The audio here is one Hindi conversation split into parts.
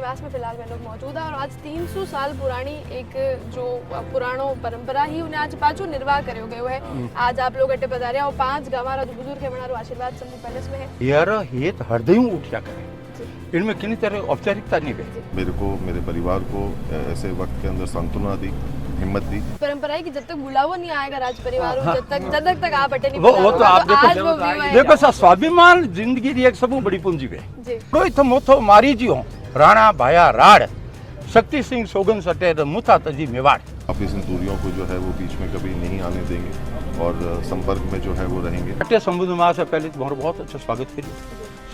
निवास में फिलहाल में लोग मौजूद है और आज 300 साल पुरानी एक जो पुराणो परंपरा ही उन्हें आज पाछो निर्वाह कर्यो गयो है। आज आप लोग अटे पधार्या और 5 गांवारा जो बुजुर्ग है मनारो आशीर्वाद समूह पैलेस में है। यार हेत हृदय उठ्या करे, इनमें किन्हीं तरह औपचारिकता नहीं है। मेरे को, मेरे परिवार को ऐसे वक्त के अंदर सांत्वना दी, हिम्मत दी। परंपरा है कि जब तक बुलावा नहीं आएगा राज परिवार जब तक आप अटे नहीं वो तो आप देखो आएगा। स्वाभिमान जिंदगी री एक सबू बड़ी पूंजी है। कोई तो मोथो मारी जी हो राणा भाया राड़ शक्ति सिंह सोगन सटेर मुथा तजी मेवाड़। अपनी संतूरियों को जो है वो बीच में कभी नहीं आने देंगे और संपर्क में जो है वो रहेंगे। अटे समुद्र माह से पहले तुम्हारा बहुत अच्छा स्वागत करिए,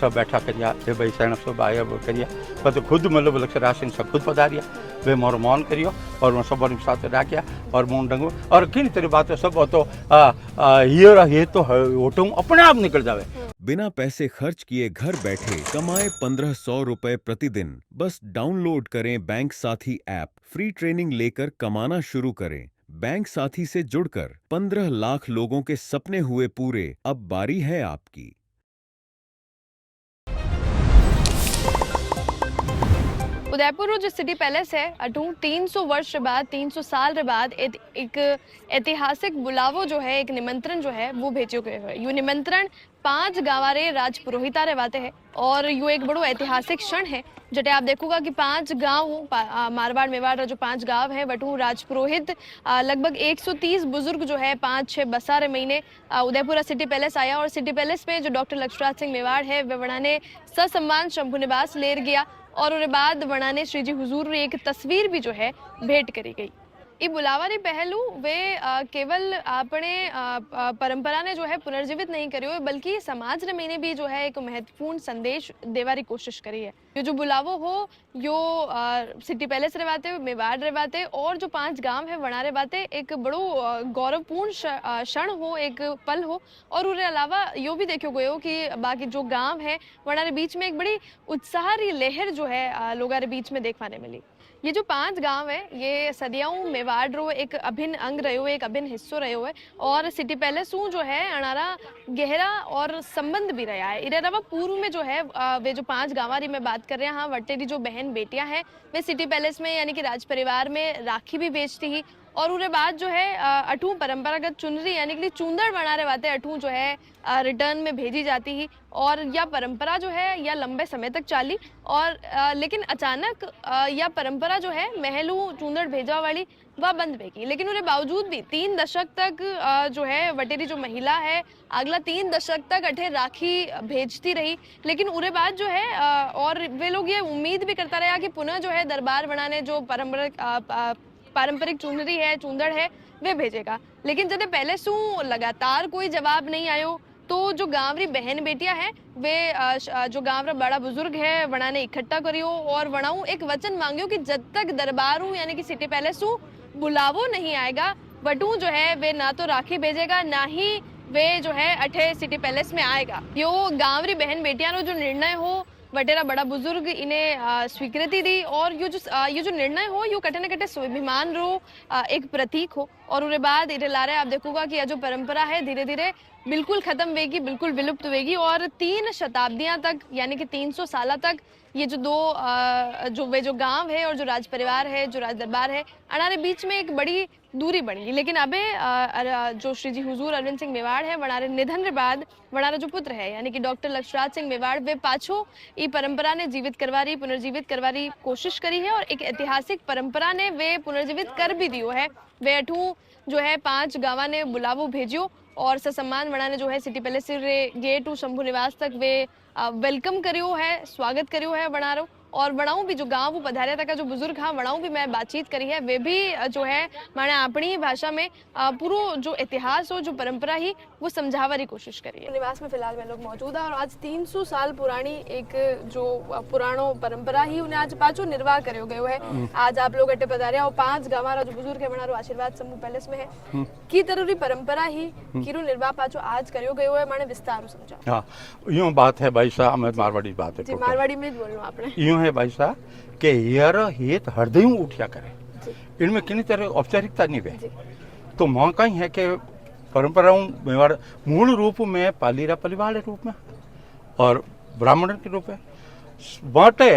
सब बैठा करिया वे भाई सैन सब आया वो करिया पर तो खुद मतलब लक्ष्य सिंह सब खुद पधारिया वे मोर मौन करियो और मैं सब साथ डाकिया और मौन डंगो और किन तरह बात सब तो ये तो होटू अपने आप निकल जावे। बिना पैसे खर्च किए घर बैठे कमाए 1500 रुपए प्रतिदिन। बस डाउनलोड करें बैंक साथी ऐप, फ्री ट्रेनिंग लेकर कमाना शुरू करें। बैंक साथी से जुड़कर 15 लाख लोगों के सपने हुए पूरे। अब बारी है आपकी। उदयपुर जो सिटी पैलेस है अटू 300 वर्ष बाद 300 साल रे बाद एक ऐतिहासिक बुलावो जो है, एक निमंत्रण जो है वो भेजो गयो है। यू निमंत्रण 5 गांवारे राज पुरोहिता रे वाते है और यू एक बड़ो ऐतिहासिक क्षण है जटे आप देखोगा कि 5 गांव मारवाड़ मेवाड़ जो 5 गांव है बटू राज पुरोहित लगभग 130 बुजुर्ग जो है 5-6 बसारे महीने उदयपुर सिटी पैलेस आया और सिटी पैलेस में जो डॉक्टर लक्ष्मण सिंह मेवाड़ है वे वणा ने ससम्मान शंभु निवास लेर गया और उसके बाद वणा ने श्री जी हुजूर एक तस्वीर भी जो है भेंट करी गई। ये बुलावारी पहलू वे केवल अपने परंपरा ने जो है पुनर्जीवित नहीं करी हो बल्कि समाज रे मैंने भी जो है एक महत्वपूर्ण संदेश देवारी कोशिश करी है। ये जो बुलावो हो यो सिटी पैलेस रे बाते मेवाड़ रे बाते और जो 5 गांव है वणा रे बाते एक बड़ो गौरवपूर्ण क्षण हो, एक पल हो और उसके अलावा यो भी देखो गयो कि बाकी जो गांव है वणा रे बीच में एक बड़ी उत्साही लहर जो है लोगों रे बीच में देखने मिली। ये जो 5 गांव है ये सदियों मेवाड़ रो एक अभिन्न अंग रहो है, एक अभिन्न हिस्सो रहो है और सिटी पैलेस जो है अनारा गहरा और संबंध भी रहा है। इधर अलावा पूर्व में जो है वे जो 5 गांवारी में बात कर रहे हैं, हाँ वटेरी जो बहन बेटियां हैं वे सिटी पैलेस में यानी कि राज परिवार में राखी भी बेचती ही और उसके बाद जो है अठू परंपरागत चुनरी यानी कि चूंदड़ बनाने वाते अठू जो है रिटर्न में भेजी जाती ही और यह परंपरा जो है यह लंबे समय तक चाली और लेकिन अचानक यह परंपरा जो है महलू चूंदड़ भेजा वाली वह बंद बेगी। लेकिन उसके बावजूद भी 3 दशक तक जो है वटेरी जो महिला है अगला 3 दशक तक अठे राखी भेजती रही। लेकिन उसके बाद जो है और वे लोग ये उम्मीद भी करता रहा कि पुनः जो है दरबार बनाने जो पारंपरिक चुनरी है, चूंदड़ है वे भेजेगा। लेकिन जब पहले सू लगातार कोई जवाब नहीं आयो तो जो गांव री बहन बेटियां हैं वे जो गांव रा बड़ा बुजुर्ग है वणा ने इकट्ठा करियो और वणाऊ एक वचन मांगियो कि जब तक दरबारू यानी कि सिटी पैलेस बुलावो नहीं आएगा वटू जो है वे ना तो राखी भेजेगा ना ही वे जो है अठे सिटी पैलेस में आएगा। यो गांव री बहन बेटियां रो जो निर्णय हो वटेरा बड़ा बुजुर्ग इन्हें स्वीकृति दी और ये जो निर्णय हो यो कटे न कटे स्वाभिमान रो एक प्रतीक हो और उसके बाद इधर लारे आप देखोगा कि यह जो परंपरा है धीरे धीरे बिल्कुल खत्म होगी, बिल्कुल विलुप्त होगी और 3 शताब्दियां तक यानी कि 300 साल तक ये जो जो गांव है और जो राज परिवार है, जो राज दरबार है अनारे बीच में एक बड़ी दूरी बन गई। लेकिन अबे जो श्री जी हुजूर अरविंद सिंह मेवाड़ है वनारे निधन के बाद वनारा जो पुत्र है यानी कि डॉक्टर लक्ष्मण सिंह मेवाड़ वे पाछो ये परंपरा ने जीवित करवारी, पुनर्जीवित करवारी कोशिश करी है और एक ऐतिहासिक परंपरा ने वे पुनर्जीवित कर भी दियो है। वे अठू जो है 5 गांवा ने बुलावो भेजियो और ससम्मान वणा ने जो है सिटी पैलेस रे गेट शंभु निवास तक वे वेलकम करियो है, स्वागत करियो है वणारो और वणाऊ भी जो गांव पधारिया तक जो बुजुर्ग हाँ वणाऊ भी मैं बातचीत करी है वे भी जो है माने अपनी ही भाषा में पूरा जो इतिहास हो जो परंपरा ही वो समझावारी कोशिश करी है। निवास में फिलहाल में लोग मौजूद है और आज 300 साल पुरानी एक जो पुराणो परंपरा ही उन्हें आज पाछो निर्वाह कर्यो गयो है। आज आप लोग अटे पधारिया और 5 गांवारा जो बुजुर्ग है वणारो आशीर्वाद समूह पैलेस में है की तरह परंपरा ही कीरू निर्वाह पाछो आज कर्यो गयो है माने विस्तार समझाओ। हाँ यूं बात है भाई साहब, मैं मारवाड़ी बात है जी मारवाड़ी में बोलूं आपने यूं है भाई साहब के यार हेत हृदय उठ्या करे, इनमें किन्हीं तरह औपचारिकता नहीं है। तो मौका ही है कि परंपराओं मेवाड़ मूल रूप में पालीरा परिवार के रूप में और ब्राह्मण के रूप में बाटे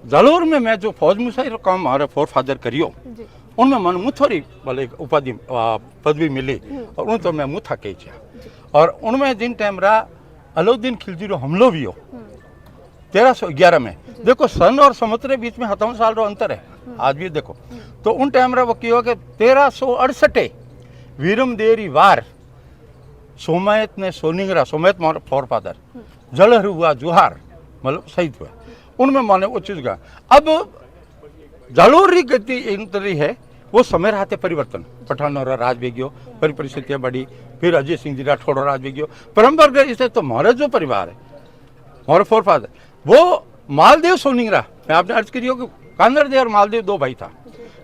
जालोर में मैं जो फौज में सही काम हमारे फोर फादर करियो जी उनमें मन मुथोरी भले उपाधि पदवी मिली और उन तो मैं मुथा कही और उनमें जिन टाइम रहा अलाउद्दीन खिलजी रो हमलो भी हो 1311 में देखो सन और समुद्र के बीच में 57 साल रो अंतर है आज भी देखो तो उन टाइम रा वो कियो कि 1368 वीरम देरी वार सोमयत ने सोनिंगरा सोमयत मारो फोर फादर जलहर हुआ जुहार मतलब शहीद हुआ उनमें माने वो चीज का अब जालोरी गति इन तरह है वो समय रहते परिवर्तन पठानों राज बेगियो परिस्थितियां बढ़ी फिर अजय सिंह जी राठौड़ राज बेगियो परंपरा इसे तो हमारा जो परिवार है हमारे फोर फादर वो मालदेव सोनिंगरा मैं आपने अर्ज करियो कि कांदरदेव और मालदेव दो भाई था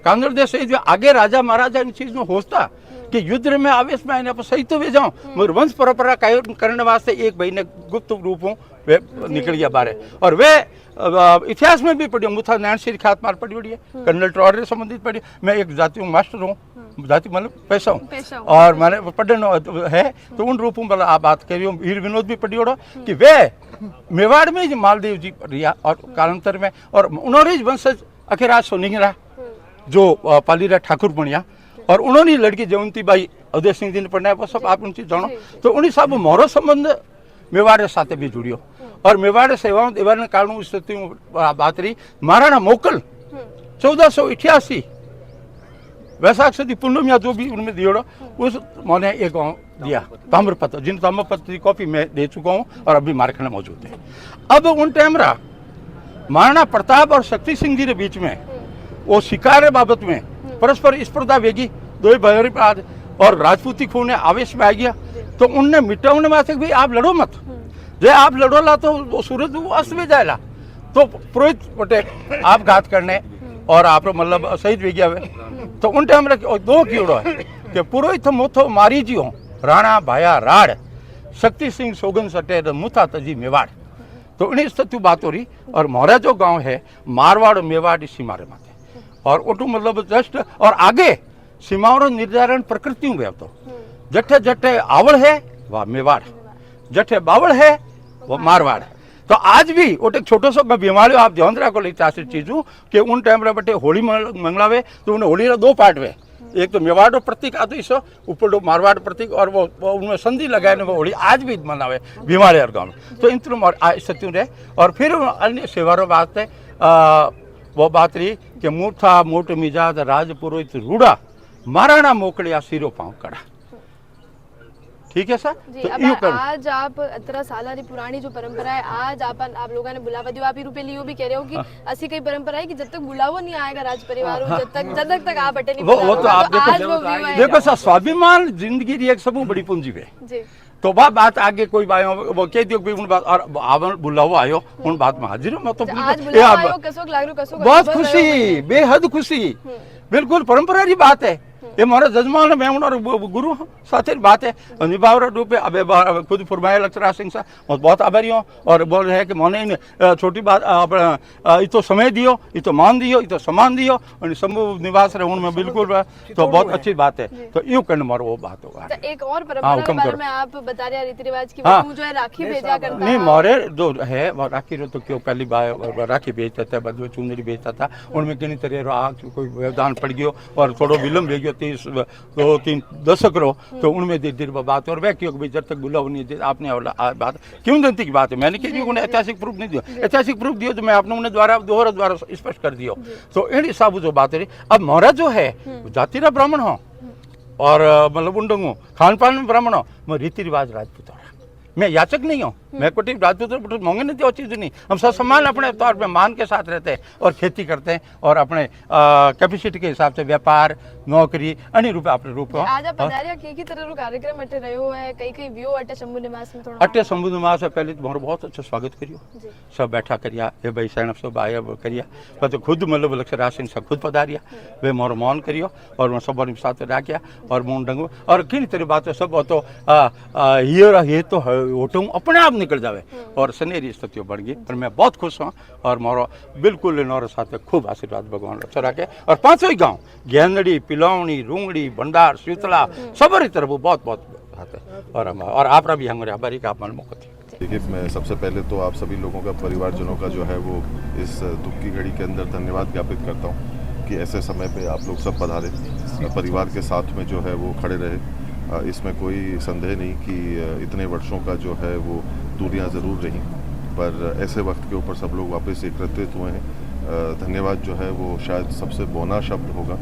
कांदरदेव शहीद हुआ आगे राजा महाराजा इन चीज में होता कि युद्ध में आवेश में आने पर सही तो वे जाऊं मगर वंश परंपरा कायम करने वास्ते एक भाई ने गुप्त रूपों वे निकल गया बारे और वे इतिहास में भी पढ़ी मुथा नैन श्री खात मार पढ़ी हुई है कर्नल ट्रॉर से संबंधित पढ़ी मैं एक जाति मास्टर हूँ जाति मतलब पैसा हूँ और मैंने पढ़ना है तो उन रूपों में आप बात कर रही हो वीर विनोद भी पढ़ी हो कि वे मेवाड़ में मालदेव जी रिया और कालांतर में और उन्होंने वंशज अखिराज सोनिंगरा जो पालीरा ठाकुर बनिया और उन्होंने लड़की जयंती बाई उदय सिंह जी ने पढ़ना है वो सब आप उनसे जानो तो उन्हीं सब मोरो संबंध मेवाड़ के साथ भी जुड़ियो और मेवाड़ सेवाओं देवाने कारण स्थिति बात रही महाराणा मोकल 1488 वैशाख सदी पूर्णिमा जो भी उनमें दियो उस मैंने एक गाँव दिया ताम्रपत्र जिन ताम्रपत्र की कॉपी मैं दे चुका हूँ और अभी मार्केट में मौजूद है अब उन टाइम रहा महाराणा प्रताप और शक्ति सिंह जी के बीच में वो शिकार बाबत में परस्पर स्पर्धा वेगी दो भाई बाद और राजपूती खून आवेश में आ गया तो उनने मिटाने में भाई आप लड़ो मत जो आप लड़ोला तो सूरज वो अस्त में जाएला तो पुरोहित बटे आप घात करने और आप मतलब शहीद भी गया तो उन टाइम दो कीड़ो है कि पुरोहित मोथो मारी जी हो राणा भाया राड़ शक्ति सिंह सोगन सटे मुथा तजी मेवाड़ तो उन्हीं स्थिति बात हो रही और मोरा जो गांव है मारवाड़ मेवाड़ सीमारे माथे और ओटू मतलब जस्ट और आगे सीमाओं निर्धारण प्रकृति में तो जठे जठे आवड़ है वह मेवाड़ जठे बावड़ है वो मारवाड़ तो आज भी वो एक छोटो सो बीमारी आप ध्यान रखो ऐसी चीजों कि उन टाइम रे बटे होली मंगलावे तो उन्हें होली रा दो पार्ट वे एक तो मेवाड़ रो प्रतीक आदि सो ऊपर तो मारवाड़ प्रतीक और वो उनमें संधि लगाए वो होली आज भी मनावे बीमारी और गाँव में तो इन तीनों स्थितियों रहे और फिर अन्य सेवारों बात है वो बात रही कि मूर्था मोट मिजाज राज पुरोहित रूढ़ा महाराणा मोकड़िया सिरो पाँव कड़ा ठीक है सर जी, तो अब आज आप 18 साल की पुरानी जो परंपरा है आज आप लोगों ने बुलावा दियो आप रूपे लियो भी कह रहे हो कि ऐसी कई परंपरा है कि जब तक बुलावा नहीं आएगा राज परिवार जब तक आप अटे नहीं वो तो आप देखो सर स्वाभिमान जिंदगी की एक सब बड़ी पूंजी है जी तो वह बात आगे कोई वो कह दियो उन बात और आवन बुलावा आयो उन बात में हाजिर मैं तो बहुत खुशी बेहद खुशी बिल्कुल परंपरा की बात है ये हमारा जजमान मैं और गुरु साथ बात है निभाव रूपे अब खुद फरमाया लक्षराज सिंह साहब मैं बहुत आभारी हूँ और बोल रहे हैं कि मैंने छोटी बात ये तो समय दियो ये तो मान दियो ये तो सम्मान दियो और समूह निवास रहे उनमें बिल्कुल तो बहुत अच्छी बात है तो यूँ करने मारो वो बात होगा एक और परंपरा के बारे में आप बता रहे रीति रिवाज की जो है राखी भेजा करता नहीं मोरे जो है वो राखी तो क्यों पहली बार राखी भेजता था बदले चुनरी भेजता था उनमें किन्हीं तरह कोई व्यवधान पड़ गयो और थोड़ा विलम्ब हो गयो 2-3 दशक रो तो उनमें देर देर बात और वह क्यों जब तक बुलाओ नहीं आपने बात क्यों जनती की बात है मैंने कही उन्हें ऐतिहासिक प्रूफ नहीं दिया ऐतिहासिक प्रूफ दियो तो मैं आपने उन्हें दोहरा द्वारा स्पष्ट कर दियो तो इन हिसाब जो बात रही अब मोहरा जो है जातिरा ब्राह्मण हो और मतलब उंडंगो खान पान में ब्राह्मण हो मैं रीति रिवाज राजपूत मैं याचक नहीं हूँ मैं कोई राजपूत मांगे नहीं और चीज़ नहीं हम सब सम्मान अपने तौर पे मान के साथ रहते हैं और खेती करते हैं और अपने कैपेसिटी के हिसाब से व्यापार नौकरी अन्य रूप अपने रूप आज आप बता रहे की तरह कार्यक्रम अटे रहो है कई व्यू अटे शंभू निवास में थोड़ा अटे शंभू निवास से पहले तो बहुत अच्छा स्वागत करियो सब बैठा करिया ये भाई सैन सब आया करिया पर तो खुद मतलब लक्षराज सिंह सब खुद पधारिया वे मोर मौन करियो और मैं सब साथ राखिया और मोन डंगो और किन तरह बात सब तो ये तो ओटू अपने आप निकल जावे और सनेरी स्थितियों बढ़ गई पर मैं बहुत खुश हूँ और मोरो बिल्कुल नौरे साथ खूब आशीर्वाद भगवान अच्छा रखे और पांचों ही गाँव गेंदड़ी पिलौनी रूंगड़ी भंडार शीतला सब तरफ बहुत बहुत और आप भी हमारे आभारी का आप मन मुक्त देखिए, मैं सबसे पहले तो आप सभी लोगों का, परिवारजनों का जो है वो इस दुख की घड़ी के अंदर धन्यवाद ज्ञापित करता हूँ कि ऐसे समय पे आप लोग सब पधारे, परिवार के साथ में जो है वो खड़े रहे। इसमें कोई संदेह नहीं कि इतने वर्षों का जो है वो दूरियां ज़रूर रहीं, पर ऐसे वक्त के ऊपर सब लोग वापस एकत्रित हुए हैं। धन्यवाद जो है वो शायद सबसे बौना शब्द होगा,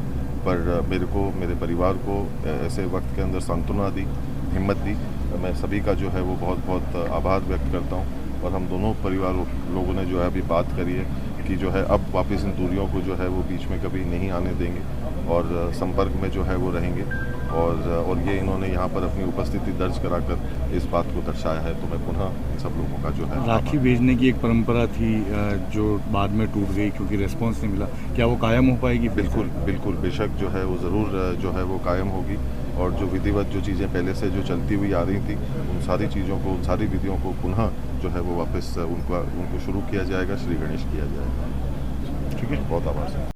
पर मेरे को, मेरे परिवार को ऐसे वक्त के अंदर सांत्वना दी, हिम्मत दी। मैं सभी का जो है वो बहुत बहुत आभार व्यक्त करता हूँ। और हम दोनों परिवार लोगों ने जो है अभी बात करी है कि जो है अब वापस इन दूरियों को जो है वो बीच में कभी नहीं आने देंगे और संपर्क में जो है वो रहेंगे। और ये इन्होंने यहाँ पर अपनी उपस्थिति दर्ज कराकर इस बात को दर्शाया है, तो मैं पुनः इन सब लोगों का जो है राखी भेजने की एक परंपरा थी जो बाद में टूट गई क्योंकि रिस्पांस नहीं मिला, क्या वो कायम हो पाएगी? बिल्कुल बिल्कुल, बेशक जो है वो ज़रूर जो है वो कायम होगी। और जो विधिवत जो चीज़ें पहले से जो चलती हुई आ रही थी, उन सारी चीज़ों को, उन सारी विधियों को पुनः जो है वो वापस उनको शुरू किया जाएगा, श्री गणेश किया जाएगा। ठीक है, बहुत आभार सर।